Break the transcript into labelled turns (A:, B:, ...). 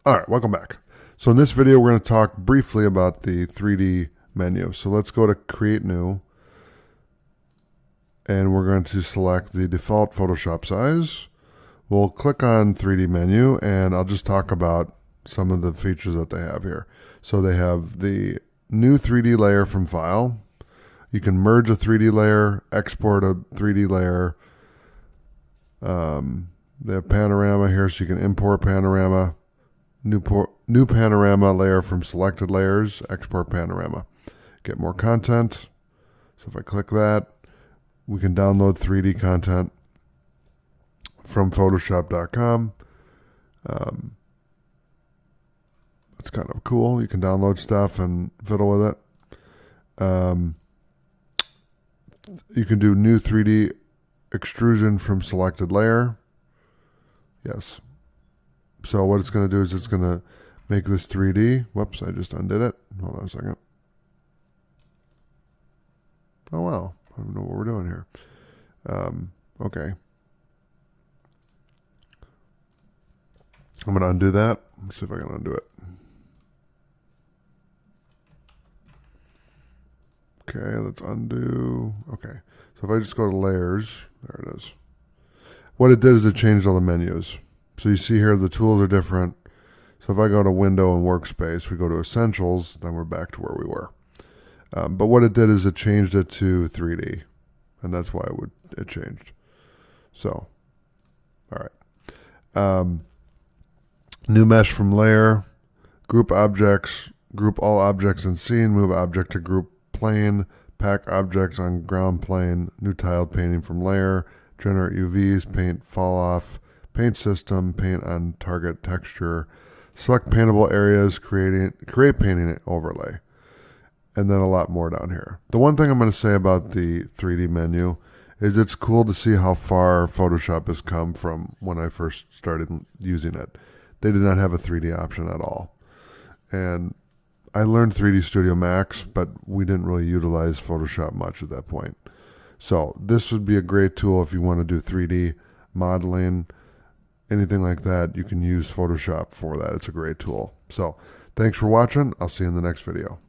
A: All right, welcome back. So in this video, we're going to talk briefly about the 3D menu. So let's go to Create New, and we're going to select the default Photoshop size. We'll click on 3D menu, and I'll just talk about some of the features that they have here. So they have the new 3D layer from File. You can merge a 3D layer, export a 3D layer. They have Panorama here, so you can import Panorama. New panorama layer from selected layers, export panorama. Get more content. So if I click that, we can download 3D content from Photoshop.com. That's kind of cool. You can download stuff and fiddle with it. You can do new 3D extrusion from selected layer. Yes. So what it's going to do is it's going to make this 3D. Whoops, I just undid it. Hold on a second. Oh, wow. I don't know what we're doing here. Okay. I'm going to undo that. Let's see if I can undo it. Okay, let's undo. Okay. So if I just go to layers, there it is. What it did is it changed all the menus. So you see here the tools are different. So if I go to Window and Workspace, we go to Essentials, then we're back to where we were. But what it did is it changed it to 3D, and that's why it changed. So, all right. New mesh from layer, group objects, group all objects in scene, move object to group plane, pack objects on ground plane, new tiled painting from layer, generate UVs, paint fall off, paint system, paint on target texture, select paintable areas, create painting overlay, and then a lot more down here. The one thing I'm going to say about the 3D menu is it's cool to see how far Photoshop has come from when I first started using it. They did not have a 3D option at all. And I learned 3D Studio Max, but we didn't really utilize Photoshop much at that point. So this would be a great tool if you want to do 3D modeling, anything like that. You can use Photoshop for that. It's a great tool. So thanks for watching. I'll see you in the next video.